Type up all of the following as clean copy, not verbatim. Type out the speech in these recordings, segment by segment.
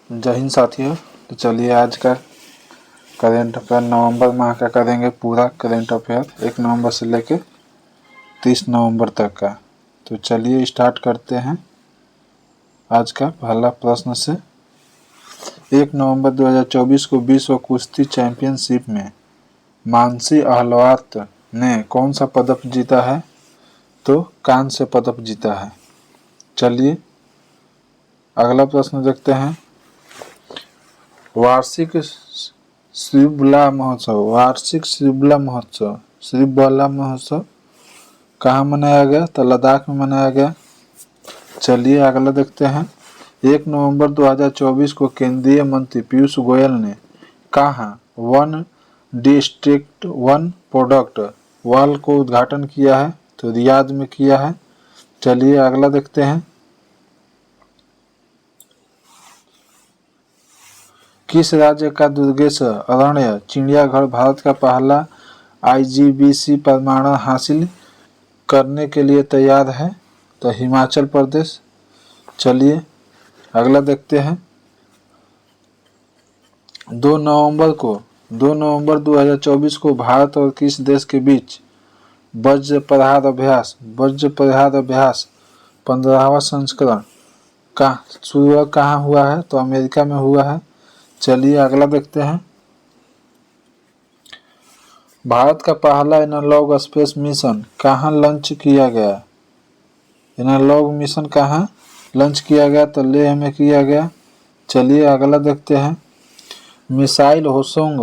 जय हिंद साथियों। तो चलिए आज का करेंट अफेयर नवंबर माह का करेंगे पूरा करेंट अफेयर 1 नवंबर से लेकर 30 नवंबर तक का। तो चलिए स्टार्ट करते हैं आज का पहला प्रश्न से। 1 नवंबर 2024 को विश्व कुश्ती चैंपियनशिप में मानसी अहलवात ने कौन सा पदक जीता है? तो कांस्य पदक जीता है। चलिए अगला प्रश्न देखते हैं। वार्षिक श्रीबला महोत्सव कहाँ मनाया गया? तो लद्दाख में मनाया गया। चलिए अगला देखते हैं। 1 नवंबर 2024 को केंद्रीय मंत्री पीयूष गोयल ने कहाँ one district one product wall को उद्घाटन किया है? तो रियाद में किया है। चलिए अगला देखते हैं। किस राज्य का दुर्गेश अरण्य चिड़ियाघर भारत का पहला IGBC प्रमाणन हासिल करने के लिए तैयार है? तो हिमाचल प्रदेश। चलिए अगला देखते हैं। 2 नवंबर 2024 को भारत और किस देश के बीच वज्र प्रहार अभ्यास 15वां संस्करण का शुरू कहाँ हुआ है? तो अमेरिका में हुआ है। चलिए अगला देखते हैं। भारत का पहला एनालॉग स्पेस मिशन कहाँ लॉन्च किया गया? एनालॉग मिशन कहाँ लॉन्च किया गया? तो लेह में किया गया। चलिए अगला देखते हैं। मिसाइल होसोंग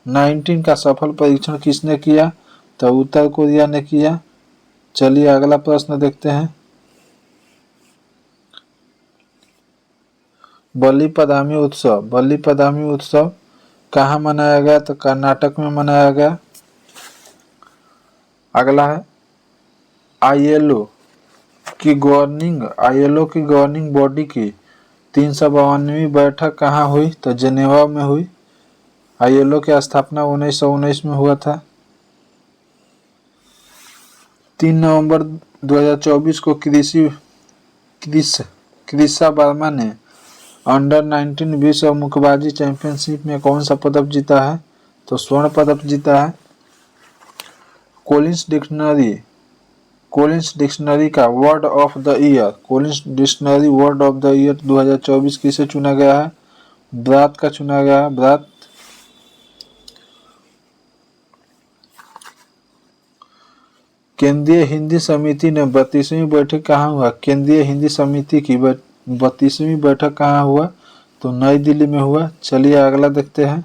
19 का सफल परीक्षण किसने किया? तो उत्तर कोरिया ने किया। चलिए अगला प्रश्न देखते हैं। बलिप्रदामी उत्सव कहाँ मनाया गया? तो कर्नाटक में मनाया गया। अगला है ILO की गवर्निंग बॉडी की 352वीं बैठक कहाँ हुई? तो जेनेवा में हुई। ILO की स्थापना 1919 में हुआ था। 3 नवंबर 2024 को क्रिसा वर्मा ने अंडर 19 विश्व मुक्केबाजी चैंपियनशिप में कौन सा पदक जीता है? तो स्वर्ण पदक जीता है। कोलिंस डिक्शनरी का वर्ड ऑफ द ईयर 2024 किसे चुना गया है? ब्रात का चुना गया है। ब्रात। केंद्रीय हिंदी समिति ने 32वीं बैठक कहाँ हुआ? केंद्रीय हिंदी समिति की 32वीं बैठक कहाँ हुआ? तो नई दिल्ली में हुआ। चलिए अगला देखते हैं।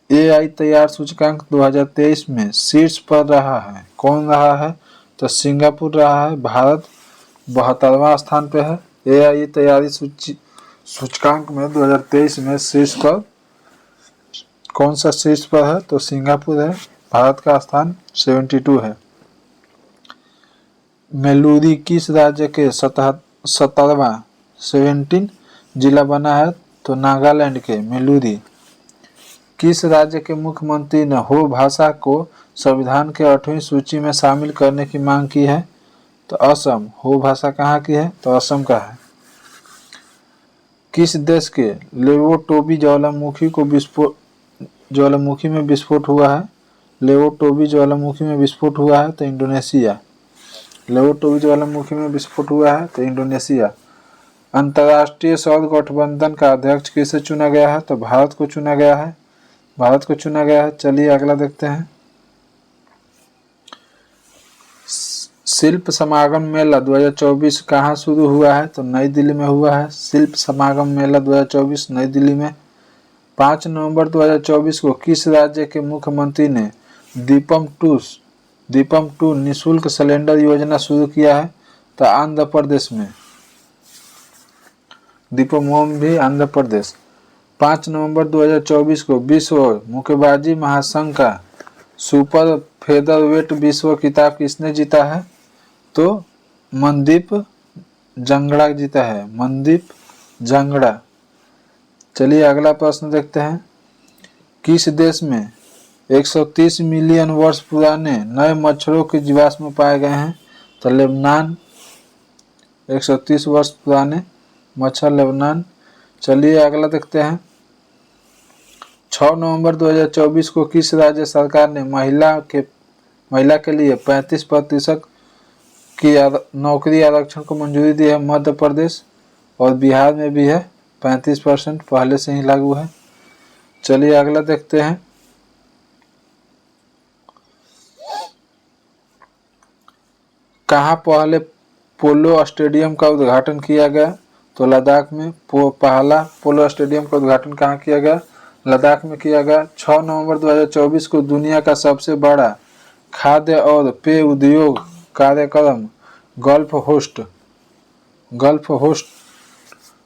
AI तैयार सूचकांक 2023 में शीर्ष पर रहा है। कौन रहा है? तो सिंगापुर रहा है। भारत 72वां स्थान पे है। AI तैयारी सूचकांक में 2023 में शीर्ष पर कौन सा शीर्ष पर है? तो सिंगापुर है। भारत का स्थान 72 है। मेलूरी किस राज्य के 17 जिला बना है? तो नागालैंड के मेलूरी। किस राज्य के मुख्यमंत्री ने हो भाषा को संविधान के 8वीं सूची में शामिल करने की मांग की है? तो असम। हो भाषा कहाँ की है? तो असम का है। किस देश के लेवोटोबी ज्वालामुखी में विस्फोट हुआ है? लेवोटोबी ज्वालामुखी में विस्फोट हुआ है तो इंडोनेशिया। लेवोटोबी ज्वालामुखी में विस्फोट हुआ है तो इंडोनेशिया। अंतर्राष्ट्रीय सौर गठबंधन का अध्यक्ष किसे चुना गया है? तो भारत को चुना गया है। चलिए अगला देखते हैं। शिल्प समागम मेला 2024 कहाँ शुरू हुआ है? तो नई दिल्ली में हुआ है। शिल्प समागम मेला 2024 नई दिल्ली में। 5 नवंबर 2024 को किस राज्य के मुख्यमंत्री ने दीपम 2 निःशुल्क सिलेंडर योजना शुरू किया है? तो आंध्र प्रदेश में। दीपम 1 भी आंध्र प्रदेश। 5 नवंबर 2024 को विश्व मुक्केबाजी महासंघ का सुपर फेदरवेट विश्व खिताब किसने जीता है? तो मनदीप जंगड़ा जीता है। मनदीप जंगड़ा। चलिए अगला प्रश्न देखते हैं। किस देश में 130 मिलियन वर्ष पुराने नए मच्छरों के जीवाश्म पाए गए हैं? तो लेबनान। 130 वर्ष पुराने मच्छर लेबनान। चलिए अगला देखते हैं। 6 नवंबर 2024 को किस राज्य सरकार ने महिला के लिए 35% की नौकरी आरक्षण को मंजूरी दी है? मध्य प्रदेश। और बिहार में भी है 35%, पहले से ही लागू है। चलिए अगला देखते हैं। कहाँ पहले पोलो स्टेडियम का उद्घाटन किया गया? तो लद्दाख में। पहला पोलो स्टेडियम का उद्घाटन कहाँ किया गया? लद्दाख में किया गया। 6 नवंबर 2024 को दुनिया का सबसे बड़ा खाद्य और पेय उद्योग कार्यक्रम गल्फ होस्ट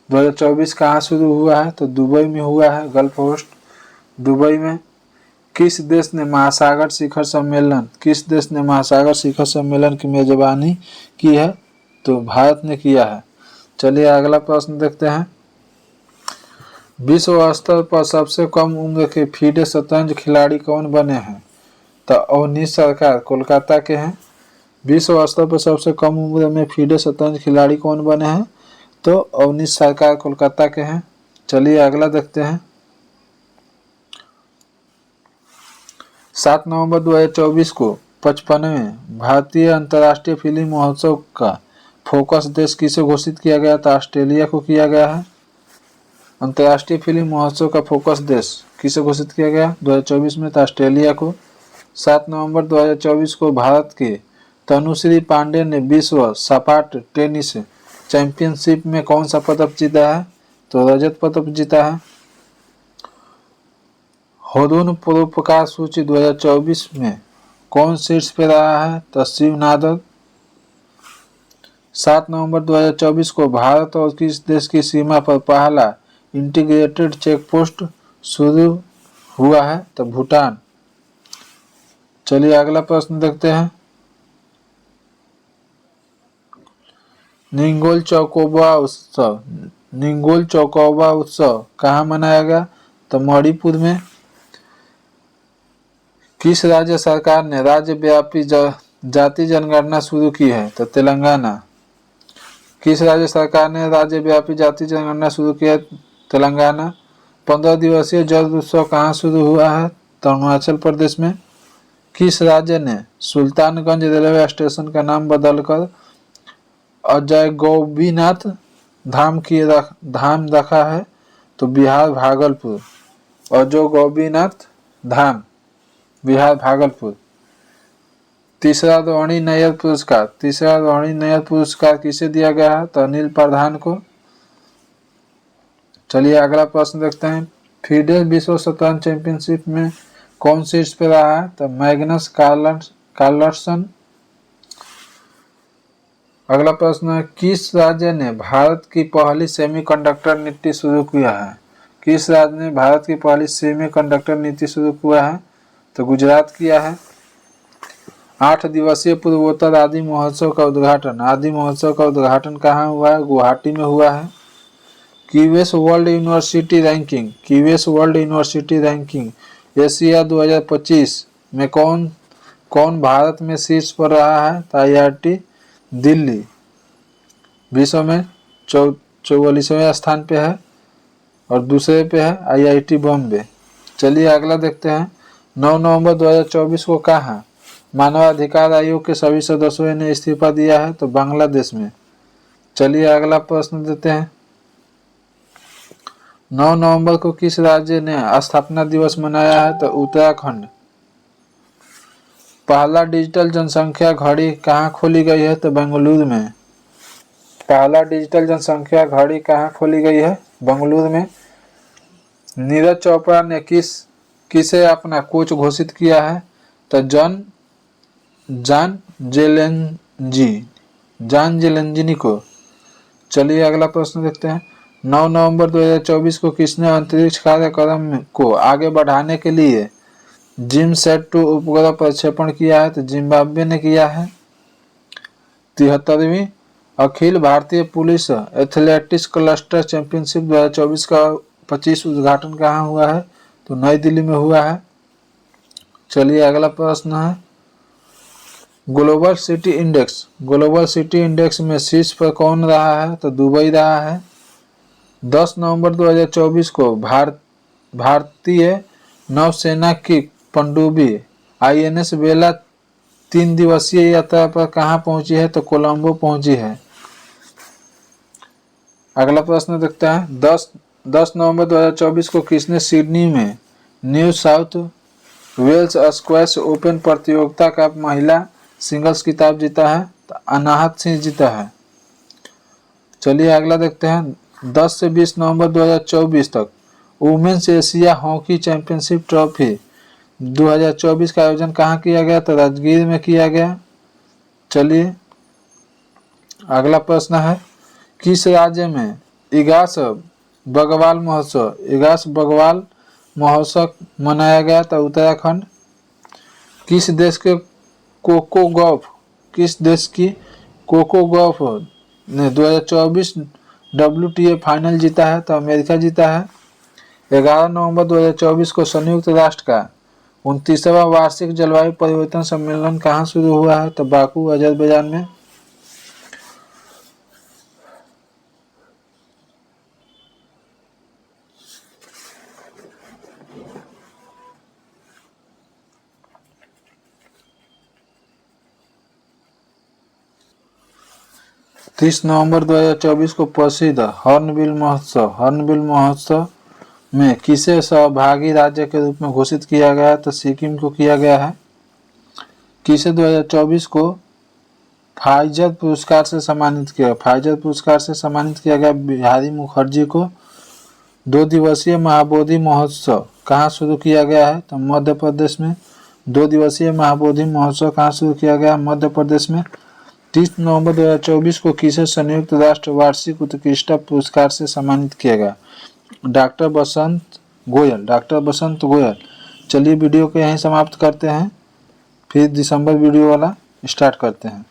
2024 कहाँ शुरू हुआ है? तो दुबई में हुआ है गल्फ होस्ट, दुबई में। किस देश ने महासागर शिखर सम्मेलन की मेजबानी की है? तो भारत ने किया है। चलिए अगला प्रश्न देखते हैं। विश्व स्तर पर सबसे कम उम्र के फीडे शतरंज खिलाड़ी कौन बने हैं? तो अवनीश सरकार कोलकाता के हैं। विश्व स्तर पर सबसे कम उम्र में फीडे शतरंज खिलाड़ी कौन बने हैं? तो अवनीश सरकार कोलकाता के हैं। चलिए अगला देखते हैं। 7 नवंबर 2024 को 55वें भारतीय अंतर्राष्ट्रीय फिल्म महोत्सव का फोकस देश किसे घोषित किया गया? तो ऑस्ट्रेलिया को किया गया है। अंतर्राष्ट्रीय फिल्म महोत्सव का फोकस देश किसे घोषित किया गया 2024 में? तो ऑस्ट्रेलिया को। 7 नवंबर 2024 को भारत के तनुश्री पांडे ने विश्व सपाट टेनिस चैंपियनशिप में कौन सा पदक जीता है? तो रजत पदक जीता है। होदून परोपकार सूची 2024 में कौन शीर्ष पे रहा है? तो शिव नादर। 7 नवंबर 2024 को भारत और किस देश की सीमा पर पहला इंटीग्रेटेड चेक पोस्ट शुरू हुआ है? तो भूटान। चलिए अगला प्रश्न देखते हैं। निंगोल चौकोबा उत्सव कहाँ मनाया गया? तो मणिपुर में। किस राज्य सरकार ने राज्यव्यापी जाति जनगणना शुरू की है? तो तेलंगाना। किस राज्य सरकार ने राज्यव्यापी जाति जनगणना शुरू की है? तेलंगाना। 15 दिवसीय जल उत्सव कहाँ शुरू हुआ है? तो अरुणाचल प्रदेश में। किस राज्य ने सुल्तानगंज रेलवे स्टेशन का नाम बदलकर अजय गोपीनाथ धाम रखा है? तो बिहार भागलपुर। अजय गोपीनाथ धाम, बिहार भागलपुर। तीसरा रोहिणी नैयर पुरस्कार किसे दिया गया है? तो अनिल प्रधान को। चलिए अगला प्रश्न देखते हैं। फीडे विश्व शतरंज चैंपियनशिप में कौन शीर्ष पे रहा है? तो मैग्नस कार्लसन। अगला प्रश्न है, किस राज्य ने भारत की पहली सेमीकंडक्टर नीति शुरू किया है? किस राज्य ने भारत की पहली सेमीकंडक्टर नीति शुरू किया है? तो गुजरात किया है। 8 दिवसीय पूर्वोत्तर आदि महोत्सव का उद्घाटन कहाँ हुआ है? गुवाहाटी में हुआ है। QS world university ranking Asia 2025 में कौन भारत में शीर्ष पर रहा है? तो IIT दिल्ली विश्व में 44वें स्थान पे है और दूसरे पे है IIT बॉम्बे। चलिए अगला देखते हैं। 9 नवंबर 2024 को कहाँ मानवाधिकार आयोग के सभी सदस्यों ने इस्तीफा दिया है? तो बांग्लादेश में। चलिए अगला प्रश्न देते हैं। 9 नवंबर को किस राज्य ने स्थापना दिवस मनाया है? तो उत्तराखंड। पहला डिजिटल जनसंख्या घड़ी कहाँ खोली गई है? तो बेंगलुरु में। पहला डिजिटल जनसंख्या घड़ी कहाँ खोली गई है? बेंगलुरु में। नीरज चोपड़ा ने किसे अपना कोच घोषित किया है? तो जॉन जेलेंजिनी को। चलिए अगला प्रश्न देखते हैं। 9 नवंबर 2024 को किसने अंतरिक्ष कार्यक्रम को आगे बढ़ाने के लिए जिमसैट-2 उपग्रह प्रक्षेपण किया है? तो जिम्बाब्वे ने किया है। 73वीं Akhil Bharatiya police athletics cluster championship 2024 का 25 उद्घाटन कहाँ हुआ है? तो नई दिल्ली में हुआ है। चलिए अगला प्रश्न है। ग्लोबल सिटी इंडेक्स में शीर्ष पर कौन रहा है? तो दुबई रहा है। 10 नवंबर 2024 को भारतीय नौसेना की पनडुब्बी INS बेला 3 दिवसीय यात्रा पर कहाँ पहुंची है? तो कोलंबो पहुंची है। अगला प्रश्न देखते हैं। 10 नवंबर 2024 को किसने सिडनी में New South Wales squash open प्रतियोगिता का महिला सिंगल्स खिताब जीता है? तो अनाहत सिंह जीता है। चलिए अगला देखते हैं। 10 से 20 नवंबर 2024 तक women's Asia hockey championship trophy 2024 का आयोजन कहाँ किया गया? तो राजगीर में किया गया। चलिए अगला प्रश्न है। किस राज्य में इगास बगवाल महोत्सव मनाया गया? था उत्तराखंड। किस देश की कोको गॉफ ने 2024 WTA फाइनल जीता है? तो अमेरिका जीता है। 11 नवंबर 2024 को संयुक्त राष्ट्र का 29वां वार्षिक जलवायु परिवर्तन सम्मेलन कहाँ शुरू हुआ है? तो बाकू अजरबैजान में। तीस नवंबर 2024 को प्रसिद्ध हॉर्नबिल महोत्सव में किसे सहभागी राज्य के रूप में घोषित किया गया? तो सिक्किम को किया गया है। किसे 2024 को फाइजर पुरस्कार से सम्मानित किया गया? बिहारी मुखर्जी को। 2 दिवसीय महाबोधि महोत्सव कहाँ शुरू किया गया है? तो मध्य प्रदेश में। 2 दिवसीय महाबोधि महोत्सव कहाँ शुरू किया गया? मध्य प्रदेश में। 30 नवंबर 2024 को किसे संयुक्त राष्ट्र वार्षिक उत्कृष्टता पुरस्कार से सम्मानित किया गया? डॉक्टर बसंत गोयल। चलिए वीडियो को यहीं समाप्त करते हैं, फिर दिसंबर वीडियो वाला स्टार्ट करते हैं।